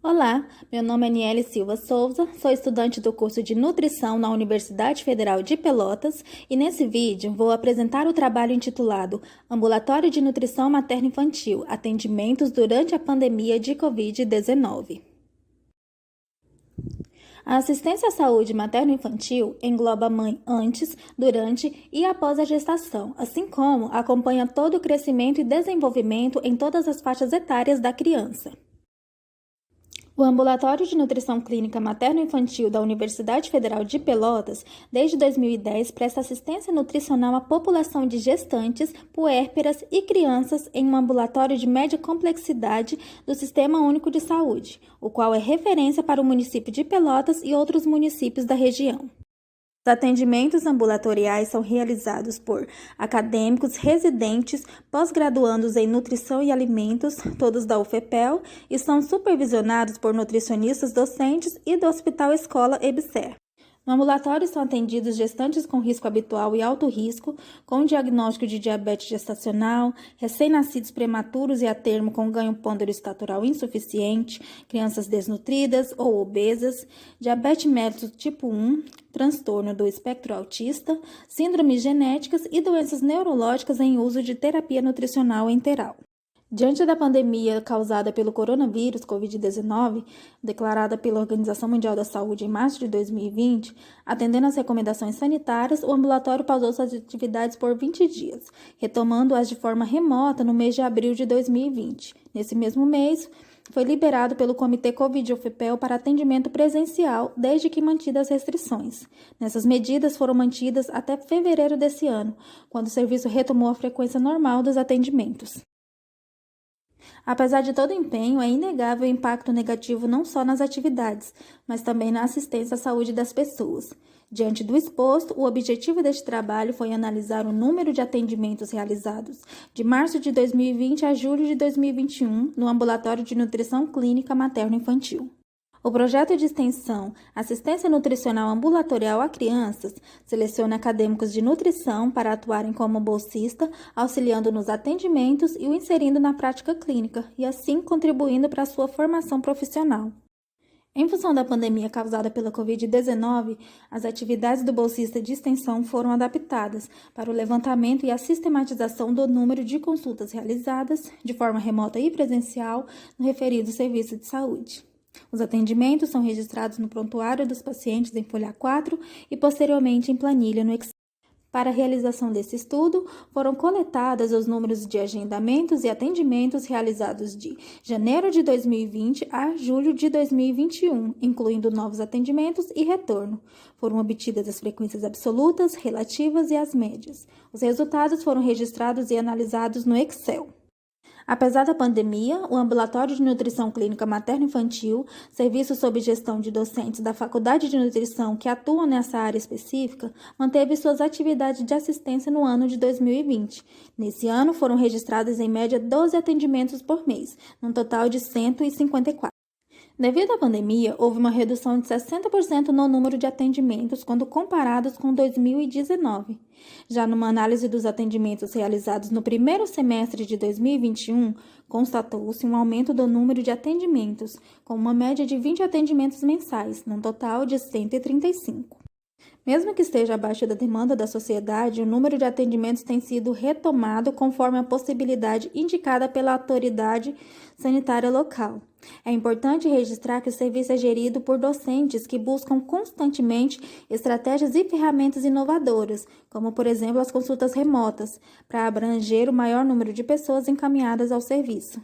Olá, meu nome é Niele Silva Souza, sou estudante do curso de Nutrição na Universidade Federal de Pelotas e nesse vídeo vou apresentar o trabalho intitulado Ambulatório de Nutrição Materno-Infantil, atendimentos durante a pandemia de Covid-19. A assistência à saúde materno-infantil engloba a mãe antes, durante e após a gestação, assim como acompanha todo o crescimento e desenvolvimento em todas as faixas etárias da criança. O Ambulatório de Nutrição Clínica Materno-Infantil da Universidade Federal de Pelotas, desde 2010, presta assistência nutricional à população de gestantes, puérperas e crianças em um ambulatório de média complexidade do Sistema Único de Saúde, o qual é referência para o município de Pelotas e outros municípios da região. Os atendimentos ambulatoriais são realizados por acadêmicos, residentes, pós-graduandos em nutrição e alimentos, todos da UFPEL, e são supervisionados por nutricionistas docentes e do Hospital Escola EBSER. No ambulatório são atendidos gestantes com risco habitual e alto risco, com diagnóstico de diabetes gestacional, recém-nascidos prematuros e a termo com ganho pôndero estatural insuficiente, crianças desnutridas ou obesas, diabetes mellitus tipo 1, transtorno do espectro autista, síndromes genéticas e doenças neurológicas em uso de terapia nutricional enteral. Diante da pandemia causada pelo coronavírus Covid-19, declarada pela Organização Mundial da Saúde em março de 2020, atendendo às recomendações sanitárias, o ambulatório pausou suas atividades por 20 dias, retomando-as de forma remota no mês de abril de 2020. Nesse mesmo mês, foi liberado pelo Comitê Covid-UFPEL para atendimento presencial, desde que mantidas as restrições. Nessas medidas foram mantidas até fevereiro desse ano, quando o serviço retomou a frequência normal dos atendimentos. Apesar de todo o empenho, é inegável o impacto negativo não só nas atividades, mas também na assistência à saúde das pessoas. Diante do exposto, o objetivo deste trabalho foi analisar o número de atendimentos realizados de março de 2020 a julho de 2021 no Ambulatório de Nutrição Clínica Materno-Infantil. O projeto de extensão Assistência Nutricional Ambulatorial a Crianças seleciona acadêmicos de nutrição para atuarem como bolsista, auxiliando nos atendimentos e o inserindo na prática clínica e assim contribuindo para a sua formação profissional. Em função da pandemia causada pela Covid-19, as atividades do bolsista de extensão foram adaptadas para o levantamento e a sistematização do número de consultas realizadas, de forma remota e presencial, no referido serviço de saúde. Os atendimentos são registrados no prontuário dos pacientes em folha 4 e posteriormente em planilha no Excel. Para a realização desse estudo, foram coletados os números de agendamentos e atendimentos realizados de janeiro de 2020 a julho de 2021, incluindo novos atendimentos e retorno. Foram obtidas as frequências absolutas, relativas e as médias. Os resultados foram registrados e analisados no Excel. Apesar da pandemia, o Ambulatório de Nutrição Clínica Materno-Infantil, serviço sob gestão de docentes da Faculdade de Nutrição que atuam nessa área específica, manteve suas atividades de assistência no ano de 2020. Nesse ano, foram registrados em média 12 atendimentos por mês, num total de 154. Devido à pandemia, houve uma redução de 60% no número de atendimentos quando comparados com 2019. Já numa análise dos atendimentos realizados no primeiro semestre de 2021, constatou-se um aumento do número de atendimentos, com uma média de 20 atendimentos mensais, num total de 135. Mesmo que esteja abaixo da demanda da sociedade, o número de atendimentos tem sido retomado conforme a possibilidade indicada pela autoridade sanitária local. É importante registrar que o serviço é gerido por docentes que buscam constantemente estratégias e ferramentas inovadoras, como, por exemplo, as consultas remotas, para abranger o maior número de pessoas encaminhadas ao serviço.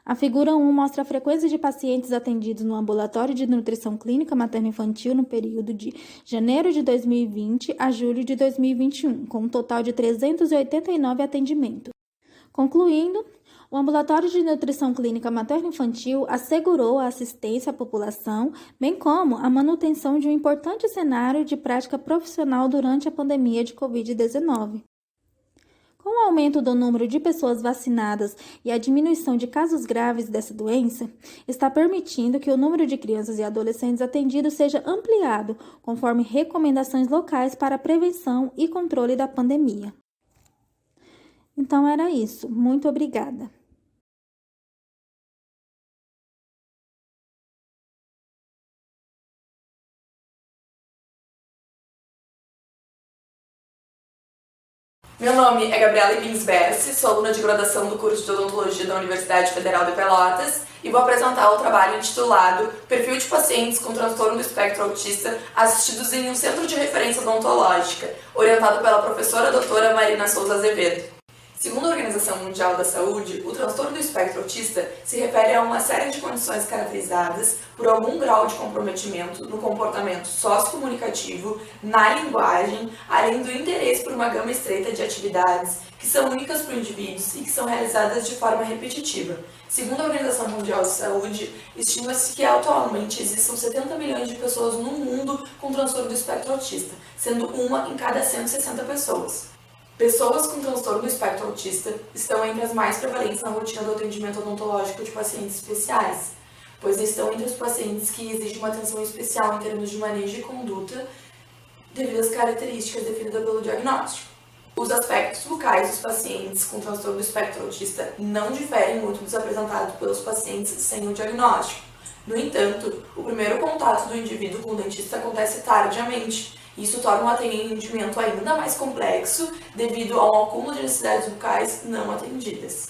A figura 1 mostra a frequência de pacientes atendidos no Ambulatório de Nutrição Clínica Materno-Infantil no período de janeiro de 2020 a julho de 2021, com um total de 389 atendimentos. Concluindo, o Ambulatório de Nutrição Clínica Materno-Infantil assegurou a assistência à população, bem como a manutenção de um importante cenário de prática profissional durante a pandemia de Covid-19. Com o aumento do número de pessoas vacinadas e a diminuição de casos graves dessa doença, está permitindo que o número de crianças e adolescentes atendidos seja ampliado, conforme recomendações locais para a prevenção e controle da pandemia. Então era isso. Muito obrigada. Meu nome é Gabriela Ibinsberce, sou aluna de graduação do curso de Odontologia da Universidade Federal de Pelotas e vou apresentar o trabalho intitulado Perfil de pacientes com transtorno do espectro autista assistidos em um centro de referência odontológica, orientado pela professora doutora Marina Souza Azevedo. Segundo a Organização Mundial da Saúde, o transtorno do espectro autista se refere a uma série de condições caracterizadas por algum grau de comprometimento no comportamento sociocomunicativo, na linguagem, além do interesse por uma gama estreita de atividades que são únicas para o indivíduo e que são realizadas de forma repetitiva. Segundo a Organização Mundial da Saúde, estima-se que atualmente existam 70 milhões de pessoas no mundo com transtorno do espectro autista, sendo uma em cada 160 pessoas. Pessoas com transtorno do espectro autista estão entre as mais prevalentes na rotina do atendimento odontológico de pacientes especiais, pois estão entre os pacientes que exigem uma atenção especial em termos de manejo e conduta devido às características definidas pelo diagnóstico. Os aspectos bucais dos pacientes com transtorno do espectro autista não diferem muito dos apresentados pelos pacientes sem o diagnóstico. No entanto, o primeiro contato do indivíduo com o dentista acontece tardiamente. Isso torna o atendimento ainda mais complexo devido a um acúmulo de necessidades bucais não atendidas.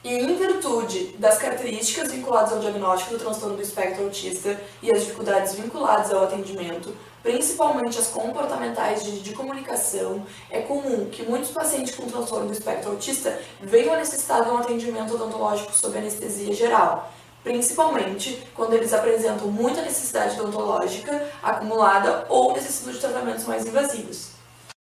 E em virtude das características vinculadas ao diagnóstico do transtorno do espectro autista e as dificuldades vinculadas ao atendimento, principalmente as comportamentais de comunicação, é comum que muitos pacientes com transtorno do espectro autista venham a necessitar de um atendimento odontológico sob anestesia geral, principalmente quando eles apresentam muita necessidade odontológica acumulada ou necessitam de tratamentos mais invasivos.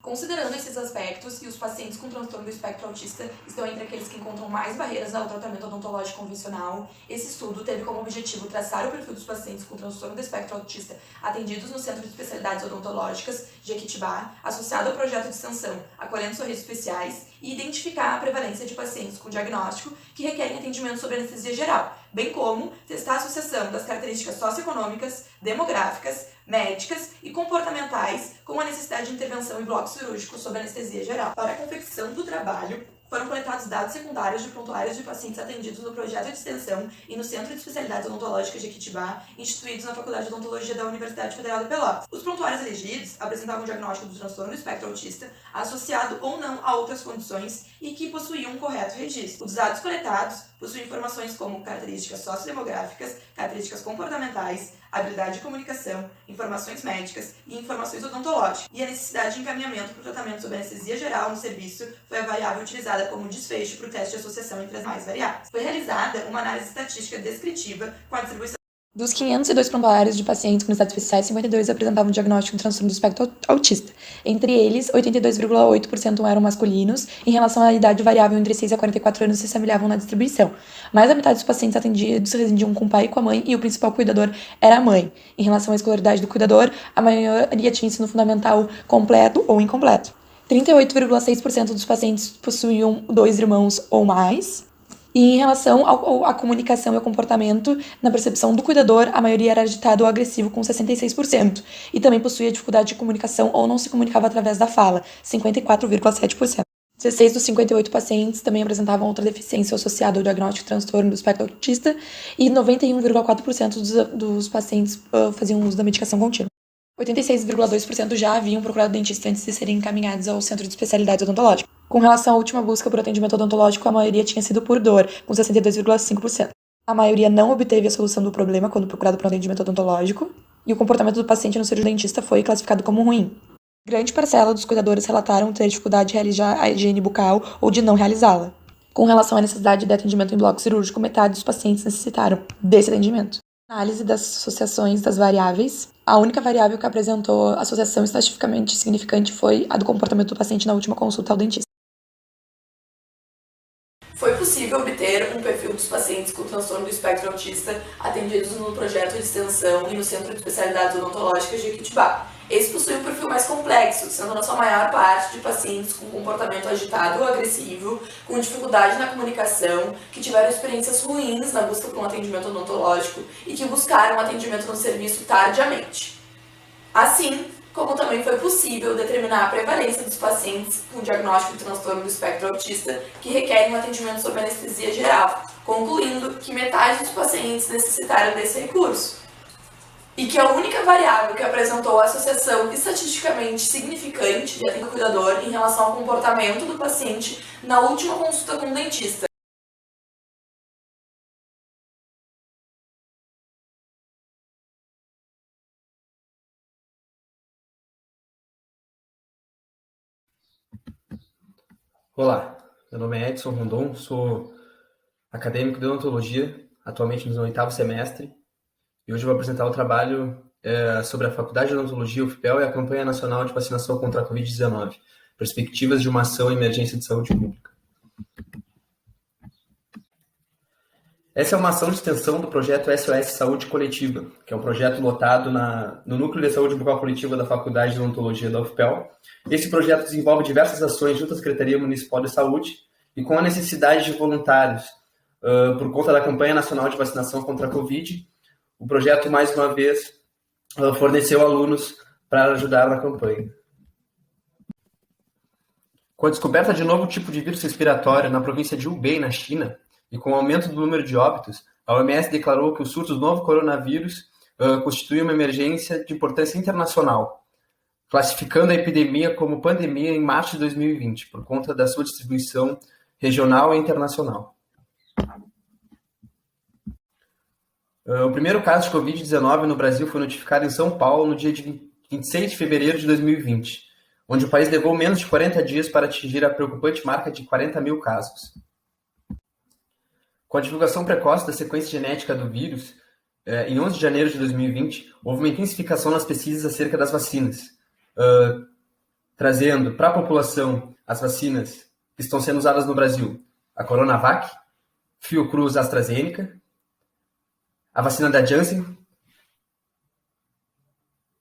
Considerando esses aspectos e os pacientes com transtorno do espectro autista estão entre aqueles que encontram mais barreiras ao tratamento odontológico convencional, esse estudo teve como objetivo traçar o perfil dos pacientes com transtorno do espectro autista atendidos no Centro de Especialidades Odontológicas Jequitibá, associado ao projeto de extensão Acolhendo Sorrisos Especiais, e identificar a prevalência de pacientes com diagnóstico que requerem atendimento sob anestesia geral, bem como testar a associação das características socioeconômicas, demográficas, médicas e comportamentais com a necessidade de intervenção em bloco cirúrgico sob anestesia geral. Para a confecção do trabalho, foram coletados dados secundários de prontuários de pacientes atendidos no projeto de extensão e no Centro de Especialidades Odontológicas de Jequitibá, instituídos na Faculdade de Odontologia da Universidade Federal de Pelotas. Os prontuários elegidos apresentavam um diagnóstico do transtorno do espectro autista, associado ou não a outras condições e que possuíam um correto registro. Os dados coletados possuem informações como características sociodemográficas, características comportamentais, habilidade de comunicação, informações médicas e informações odontológicas. E a necessidade de encaminhamento para o tratamento sob anestesia geral no serviço foi a variável utilizada como desfecho para o teste de associação entre as mais variáveis. Foi realizada uma análise estatística descritiva com a distribuição. Dos 502 prontuários de pacientes com necessidades especiais, 52 apresentavam diagnóstico de transtorno do espectro autista. Entre eles, 82,8% eram masculinos. Em relação à idade variável entre 6 a 44 anos, se assemelhavam na distribuição. Mais da metade dos pacientes atendidos residiam com o pai e com a mãe, e o principal cuidador era a mãe. Em relação à escolaridade do cuidador, a maioria tinha ensino fundamental completo ou incompleto. 38,6% dos pacientes possuíam 2 irmãos ou mais. E em relação à comunicação e ao comportamento, na percepção do cuidador, a maioria era agitado ou agressivo, com 66%. E também possuía dificuldade de comunicação ou não se comunicava através da fala, 54,7%. 16 dos 58 pacientes também apresentavam outra deficiência associada ao diagnóstico de transtorno do espectro autista e 91,4% dos pacientes faziam uso da medicação contínua. 86,2% já haviam procurado dentista antes de serem encaminhados ao Centro de Especialidades Odontológicas. Com relação à última busca por atendimento odontológico, a maioria tinha sido por dor, com 62,5%. A maioria não obteve a solução do problema quando procurado por um atendimento odontológico, e o comportamento do paciente no cirurgião dentista foi classificado como ruim. Grande parcela dos cuidadores relataram ter dificuldade de realizar a higiene bucal ou de não realizá-la. Com relação à necessidade de atendimento em bloco cirúrgico, metade dos pacientes necessitaram desse atendimento. Análise das associações das variáveis. A única variável que apresentou associação estatisticamente significante foi a do comportamento do paciente na última consulta ao dentista. Foi possível obter um perfil dos pacientes com transtorno do espectro autista atendidos no projeto de extensão e no Centro de Especialidades Odontológicas de Jequitibá. Esse possui um perfil mais complexo, sendo na sua maior parte de pacientes com comportamento agitado ou agressivo, com dificuldade na comunicação, que tiveram experiências ruins na busca por um atendimento odontológico e que buscaram atendimento no serviço tardiamente. Assim, como também foi possível determinar a prevalência dos pacientes com diagnóstico de transtorno do espectro autista que requerem um atendimento sob anestesia geral, concluindo que metade dos pacientes necessitaram desse recurso. e que a única variável que apresentou associação estatisticamente significante de atenção ao cuidador em relação ao comportamento do paciente na última consulta com o dentista. Olá, meu nome é Edson Rondon, sou acadêmico de odontologia, atualmente no 8º semestre, e hoje vou apresentar o trabalho sobre a Faculdade de Odontologia, UFPEL, e a Campanha Nacional de Vacinação contra a Covid-19, perspectivas de uma ação em emergência de saúde pública. Essa é uma ação de extensão do projeto SOS Saúde Coletiva, que é um projeto lotado no Núcleo de Saúde Bucal Coletiva da Faculdade de Odontologia da UFPEL. Esse projeto desenvolve diversas ações junto à Secretaria Municipal de Saúde e com a necessidade de voluntários. Por conta da Campanha Nacional de Vacinação contra a Covid, o projeto, mais uma vez, forneceu alunos para ajudar na campanha. Com a descoberta de um novo tipo de vírus respiratório na província de Hubei, na China, e com o aumento do número de óbitos, a OMS declarou que o surto do novo coronavírus constitui uma emergência de importância internacional, classificando a epidemia como pandemia em março de 2020, por conta da sua distribuição regional e internacional. O primeiro caso de Covid-19 no Brasil foi notificado em São Paulo no dia de 26 de fevereiro de 2020, onde o país levou menos de 40 dias para atingir a preocupante marca de 40 mil casos. Com a divulgação precoce da sequência genética do vírus, em 11 de janeiro de 2020, houve uma intensificação nas pesquisas acerca das vacinas, trazendo para a população as vacinas que estão sendo usadas no Brasil: a Coronavac, Fiocruz AstraZeneca, a vacina da Janssen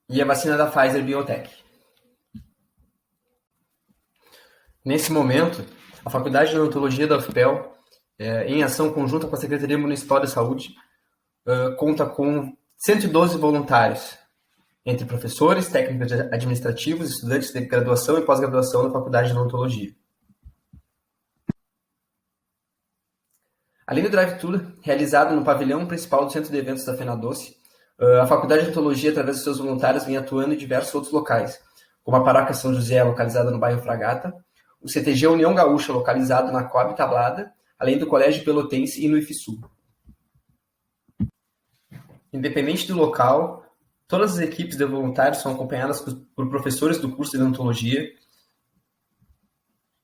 e a vacina da Pfizer-BioNTech. Nesse momento, a Faculdade de Odontologia da UFPEL, em ação conjunta com a Secretaria Municipal de Saúde, conta com 112 voluntários, entre professores, técnicos administrativos, estudantes de graduação e pós-graduação da Faculdade de Odontologia. Além do drive-thru realizado no pavilhão principal do Centro de Eventos da FENADOCE, a Faculdade de Odontologia, através dos seus voluntários, vem atuando em diversos outros locais, como a Paróquia São José, localizada no bairro Fragata, o CTG União Gaúcha, localizado na Coab Tablada, além do Colégio Pelotense e no IFSU. Independente do local, todas as equipes de voluntários são acompanhadas por professores do curso de odontologia,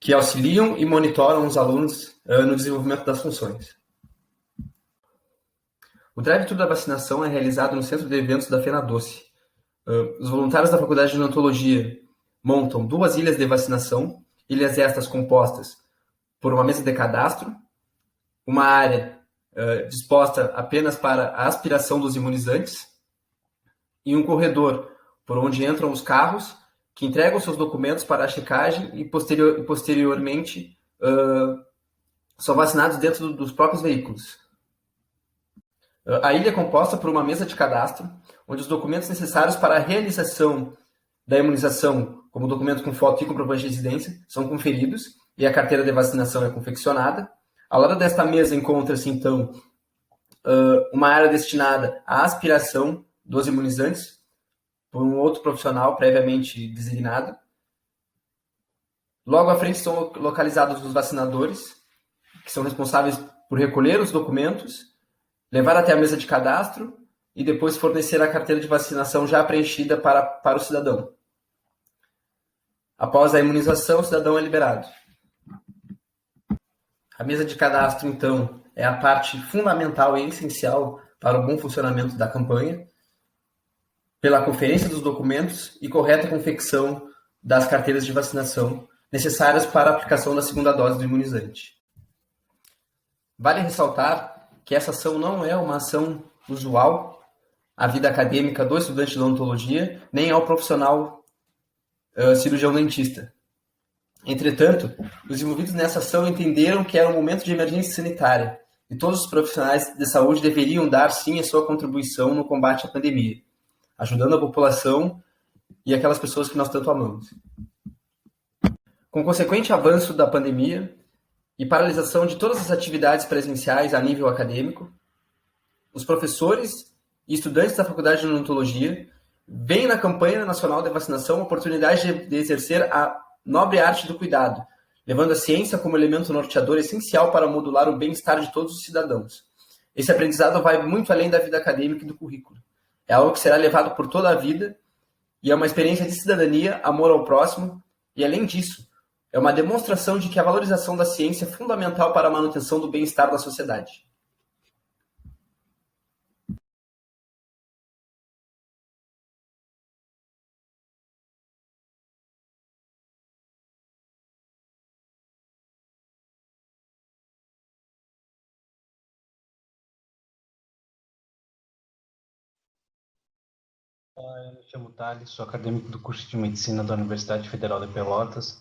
que auxiliam e monitoram os alunos no desenvolvimento das funções. O drive-thru da vacinação é realizado no Centro de Eventos da FENADOCE. Os voluntários da Faculdade de Odontologia montam 2 ilhas de vacinação, ilhas estas compostas por uma mesa de cadastro, uma área disposta apenas para a aspiração dos imunizantes e um corredor por onde entram os carros que entregam seus documentos para a checagem e posteriormente são vacinados dentro dos próprios veículos. A ilha é composta por uma mesa de cadastro, onde os documentos necessários para a realização da imunização, como documento com foto e comprovante de residência, são conferidos e a carteira de vacinação é confeccionada. Ao lado desta mesa encontra-se, então, uma área destinada à aspiração dos imunizantes por um outro profissional previamente designado. Logo à frente estão localizados os vacinadores, que são responsáveis por recolher os documentos, levar até a mesa de cadastro e depois fornecer a carteira de vacinação já preenchida para o cidadão. Após a imunização, o cidadão é liberado. A mesa de cadastro, então, é a parte fundamental e essencial para o bom funcionamento da campanha, pela conferência dos documentos e correta confecção das carteiras de vacinação necessárias para a aplicação da segunda dose do imunizante. Vale ressaltar que essa ação não é uma ação usual à vida acadêmica do estudante de odontologia, nem ao profissional cirurgião dentista. Entretanto, os envolvidos nessa ação entenderam que era um momento de emergência sanitária e todos os profissionais de saúde deveriam dar, sim, a sua contribuição no combate à pandemia, ajudando a população e aquelas pessoas que nós tanto amamos. Com o consequente avanço da pandemia e paralisação de todas as atividades presenciais a nível acadêmico, os professores e estudantes da Faculdade de Odontologia veem na campanha nacional de vacinação a oportunidade de exercer a nobre arte do cuidado, levando a ciência como elemento norteador essencial para modular o bem-estar de todos os cidadãos. Esse aprendizado vai muito além da vida acadêmica e do currículo. É algo que será levado por toda a vida e é uma experiência de cidadania, amor ao próximo e, além disso, é uma demonstração de que a valorização da ciência é fundamental para a manutenção do bem-estar da sociedade. Eu me chamo Thales, sou acadêmico do curso de Medicina da Universidade Federal de Pelotas.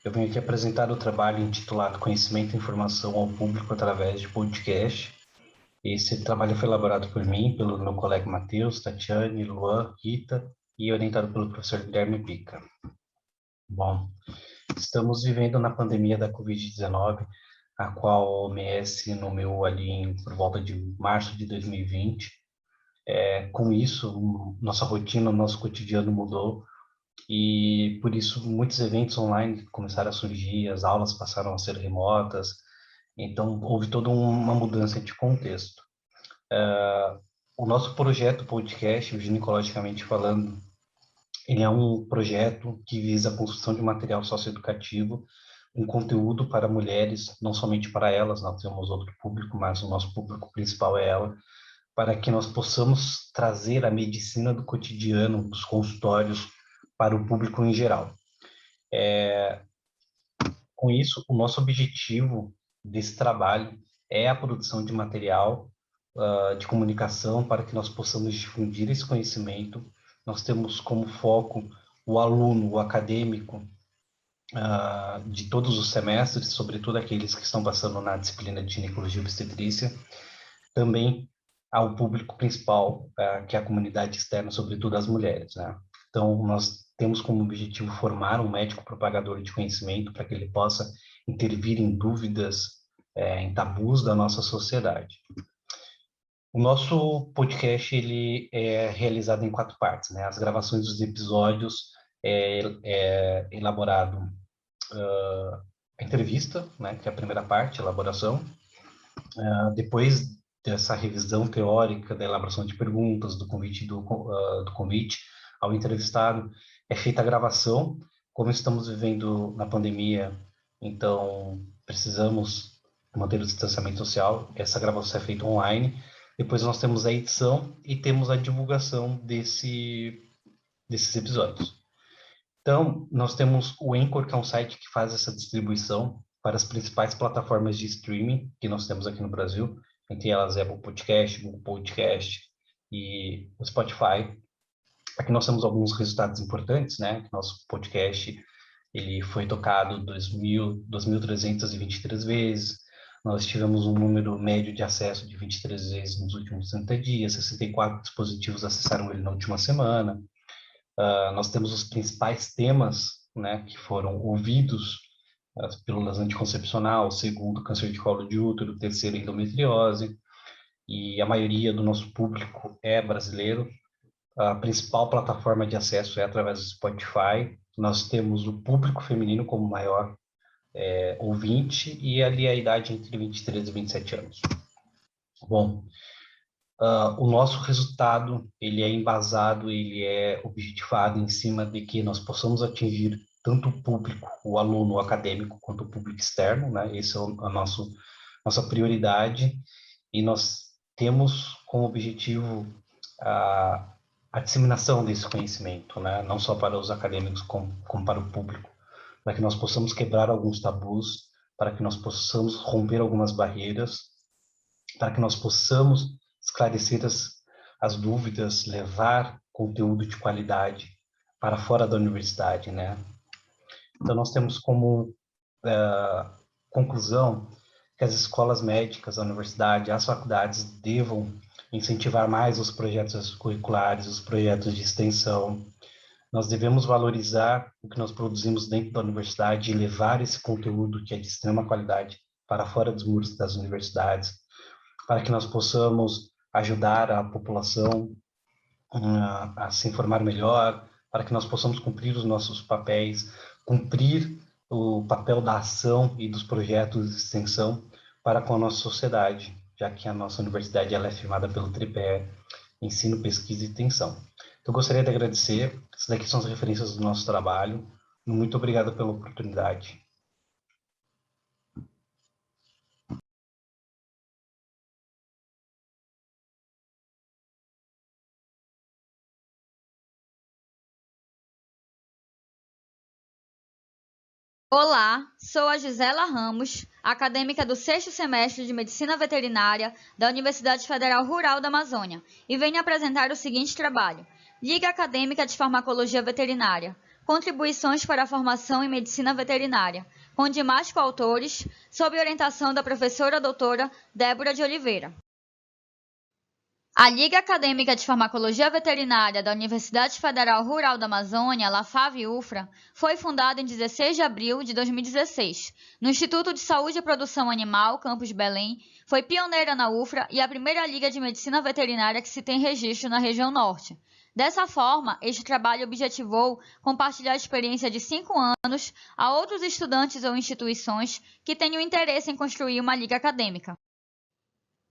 Eu venho aqui apresentar o trabalho intitulado Conhecimento e Informação ao Público através de podcast. Esse trabalho foi elaborado por mim, pelo meu colega Matheus, Tatiane, Luan, Rita e orientado pelo professor Guilherme Pica. Bom, estamos vivendo na pandemia da Covid-19, a qual a OMS nomeou ali por volta de março de 2020. Com isso, nossa rotina, nosso cotidiano mudou e, por isso, muitos eventos online começaram a surgir, as aulas passaram a ser remotas, então houve toda uma mudança de contexto. O nosso projeto podcast, o Ginecologicamente Falando, ele é um projeto que visa a construção de material socioeducativo, um conteúdo para mulheres, não somente para elas, nós temos outro público, mas o nosso público principal é ela, para que nós possamos trazer a medicina do cotidiano, dos consultórios, para o público em geral. Com isso, o nosso objetivo desse trabalho é a produção de material de comunicação para que nós possamos difundir esse conhecimento. Nós temos como foco o aluno, o acadêmico, de todos os semestres, sobretudo aqueles que estão passando na disciplina de ginecologia e obstetrícia, também ao público principal, que é a comunidade externa, sobretudo as mulheres, né? Então, nós temos como objetivo formar um médico propagador de conhecimento para que ele possa intervir em dúvidas, em tabus da nossa sociedade. O nosso podcast ele é realizado em 4 partes, né? As gravações dos episódios é elaborado a entrevista, né? Que é a primeira parte, a elaboração. Depois dessa revisão teórica, da elaboração de perguntas, do convite ao entrevistado, é feita a gravação. Como estamos vivendo na pandemia, então precisamos manter o distanciamento social, essa gravação é feita online. Depois nós temos a edição e temos a divulgação desses episódios. Então, nós temos o Anchor, que é um site que faz essa distribuição para as principais plataformas de streaming que nós temos aqui no Brasil, entre elas Apple Podcast, Google Podcast e o Spotify. Aqui nós temos alguns resultados importantes, né? Nosso podcast ele foi tocado 2.323 vezes, nós tivemos um número médio de acesso de 23 vezes nos últimos 30 dias, 64 dispositivos acessaram ele na última semana. Nós temos os principais temas, né, que foram ouvidos: as pílulas anticoncepcional, segundo, câncer de colo de útero, terceiro, endometriose, e a maioria do nosso público é brasileiro. A principal plataforma de acesso é através do Spotify. Nós temos o público feminino como maior ouvinte e ali a idade entre 23 e 27 anos. Bom, o nosso resultado ele é embasado, ele é objetivado em cima de que nós possamos atingir tanto o público, o aluno o acadêmico, quanto o público externo, né? Esse é a nossa prioridade, e nós temos como objetivo a disseminação desse conhecimento, né? Não só para os acadêmicos, como para o público, para que nós possamos quebrar alguns tabus, para que nós possamos romper algumas barreiras, para que nós possamos esclarecer as dúvidas, levar conteúdo de qualidade para fora da universidade, né? Então, nós temos como conclusão que as escolas médicas, a universidade, as faculdades devam incentivar mais os projetos curriculares, os projetos de extensão. Nós devemos valorizar o que nós produzimos dentro da universidade e levar esse conteúdo, que é de extrema qualidade, para fora dos muros das universidades, para que nós possamos ajudar a população a se informar melhor, para que nós possamos cumprir os nossos papéis, cumprir o papel da ação e dos projetos de extensão para com a nossa sociedade, já que a nossa universidade ela é firmada pelo tripé ensino, pesquisa e extensão. Então, eu gostaria de agradecer. Essas daqui são as referências do nosso trabalho. Muito obrigado pela oportunidade. Olá, sou a Gisela Ramos, acadêmica do 6º semestre de Medicina Veterinária da Universidade Federal Rural da Amazônia, e venho apresentar o seguinte trabalho: Liga Acadêmica de Farmacologia Veterinária, contribuições para a formação em Medicina Veterinária, com demais coautores, sob orientação da professora doutora Débora de Oliveira. A Liga Acadêmica de Farmacologia Veterinária da Universidade Federal Rural da Amazônia, LAFAV-UFRA, foi fundada em 16 de abril de 2016, no Instituto de Saúde e Produção Animal, Campus Belém, foi pioneira na UFRA e a primeira liga de medicina veterinária que se tem registro na região norte. Dessa forma, este trabalho objetivou compartilhar a experiência de 5 anos a outros estudantes ou instituições que tenham interesse em construir uma liga acadêmica.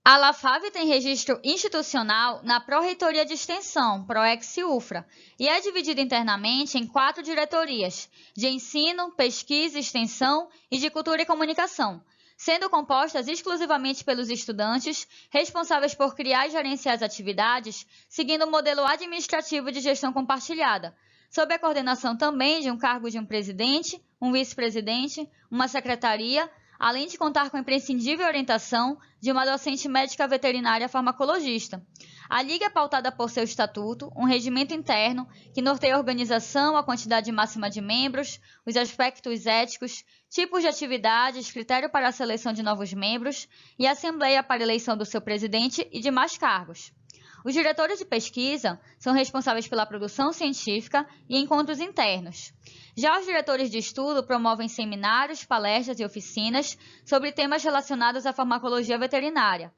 A LAFAV tem registro institucional na Pró-Reitoria de Extensão, PROEX-UFRA, e é dividida internamente em 4 diretorias, de Ensino, Pesquisa, Extensão e de Cultura e Comunicação, sendo compostas exclusivamente pelos estudantes, responsáveis por criar e gerenciar as atividades, seguindo o modelo administrativo de gestão compartilhada, sob a coordenação também de um cargo de um presidente, um vice-presidente, uma secretaria, além de contar com a imprescindível orientação de uma docente médica veterinária farmacologista. A Liga é pautada por seu estatuto, um regimento interno que norteia a organização, a quantidade máxima de membros, os aspectos éticos, tipos de atividades, critério para a seleção de novos membros e a assembleia para a eleição do seu presidente e demais cargos. Os diretores de pesquisa são responsáveis pela produção científica e encontros internos. Já os diretores de estudo promovem seminários, palestras e oficinas sobre temas relacionados à farmacologia veterinária.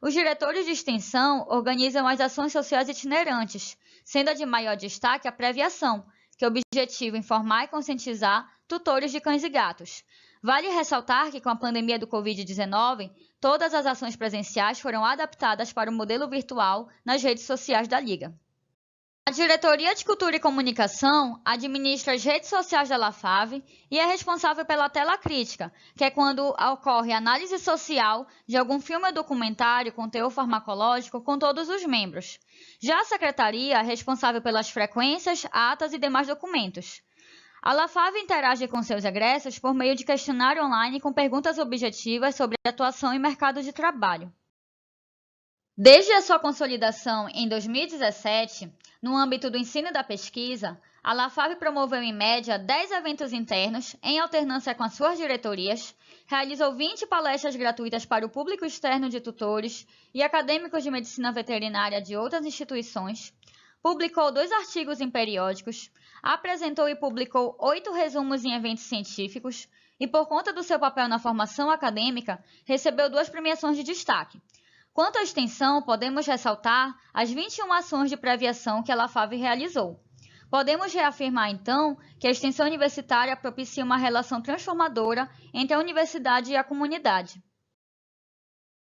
Os diretores de extensão organizam as ações sociais itinerantes, sendo a de maior destaque a Previação, que objetiva informar e conscientizar tutores de cães e gatos. Vale ressaltar que, com a pandemia do Covid-19, todas as ações presenciais foram adaptadas para o modelo virtual nas redes sociais da Liga. A Diretoria de Cultura e Comunicação administra as redes sociais da LAFAV e é responsável pela tela crítica, que é quando ocorre análise social de algum filme ou documentário com teor farmacológico com todos os membros. Já a Secretaria é responsável pelas frequências, atas e demais documentos. A LAFAV interage com seus egressos por meio de questionário online com perguntas objetivas sobre atuação e mercado de trabalho. Desde a sua consolidação em 2017, no âmbito do ensino e da pesquisa, a LAFAV promoveu em média 10 eventos internos, em alternância com as suas diretorias, realizou 20 palestras gratuitas para o público externo de tutores e acadêmicos de medicina veterinária de outras instituições, publicou 2 artigos em periódicos, apresentou e publicou 8 resumos em eventos científicos e, por conta do seu papel na formação acadêmica, recebeu 2 premiações de destaque. Quanto à extensão, podemos ressaltar as 21 ações de previação que a LAFAV realizou. Podemos reafirmar, então, que a extensão universitária propicia uma relação transformadora entre a universidade e a comunidade.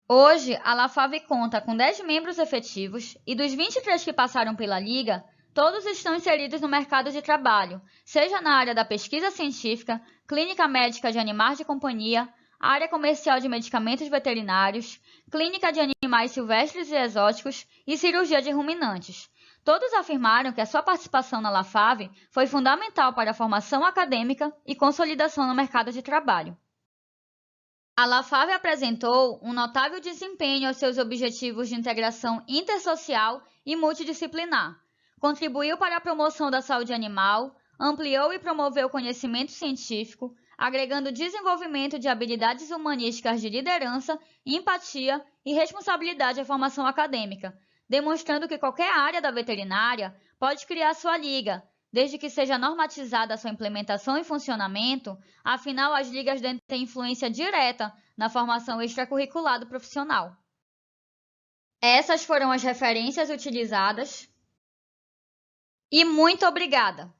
Hoje, a LAFAV conta com 10 membros efetivos e dos 23 que passaram pela Liga, todos estão inseridos no mercado de trabalho, seja na área da pesquisa científica, clínica médica de animais de companhia, área comercial de medicamentos veterinários, clínica de animais silvestres e exóticos e cirurgia de ruminantes. Todos afirmaram que a sua participação na LAFAV foi fundamental para a formação acadêmica e consolidação no mercado de trabalho. A LAFAV apresentou um notável desempenho aos seus objetivos de integração intersocial e multidisciplinar, contribuiu para a promoção da saúde animal, ampliou e promoveu o conhecimento científico, agregando desenvolvimento de habilidades humanísticas de liderança, empatia e responsabilidade à formação acadêmica, demonstrando que qualquer área da veterinária pode criar sua liga, desde que seja normatizada a sua implementação e funcionamento, afinal as ligas têm influência direta na formação extracurricular do profissional. Essas foram as referências utilizadas. E muito obrigada!